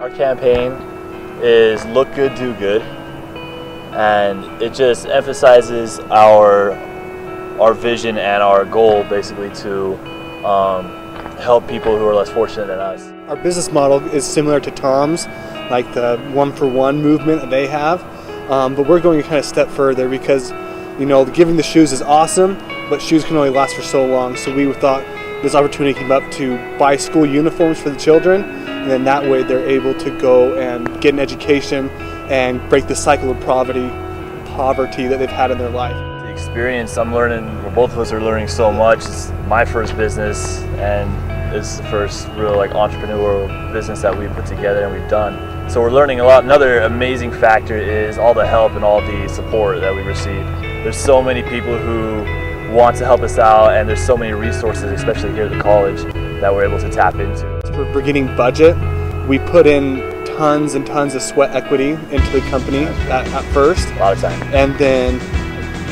Our campaign is Look Good, Do Good, and it just emphasizes our vision and our goal basically to help people who are less fortunate than us. Our business model is similar to Tom's, like the one-for-one movement that they have, but we're going a kind of step further because, you know, giving the shoes is awesome, but shoes can only last for so long. So we thought this opportunity came up to buy school uniforms for the children, and then that way they're able to go and get an education and break the cycle of poverty that they've had in their life. The experience I'm learning, well, both of us are learning so much. It's my first business, and it's the first real entrepreneurial business that we've put together and we've done. So we're learning a lot. Another amazing factor is all the help and all the support that we receive. There's so many people who want to help us out, and there's so many resources, especially here at the college, that we're able to tap into. For beginning budget, we put in tons and tons of sweat equity into the company at first. A lot of time. And then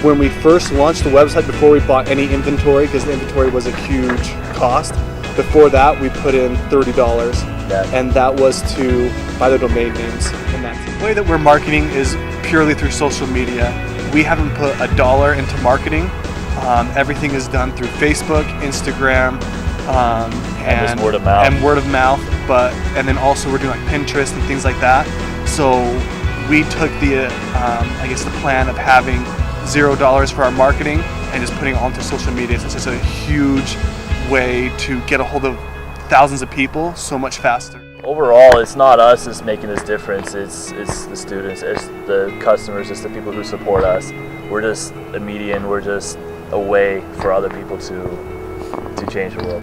when we first launched the website, before we bought any inventory, because the inventory was a huge cost, before that we put in $30. Yeah. And that was to buy the domain names. And that's it. The way that we're marketing is purely through social media. We haven't put a dollar into marketing. Everything is done through Facebook, Instagram, and word of mouth. And word of mouth, and then also we're doing like Pinterest and things like that. So we took the the plan of having $0 for our marketing and just putting it onto social media. So it's just a huge way to get a hold of thousands of people so much faster. Overall, it's not us that's making this difference. It's the students, it's the customers, it's the people who support us. We're just a median. We're just a way for other people to change the world.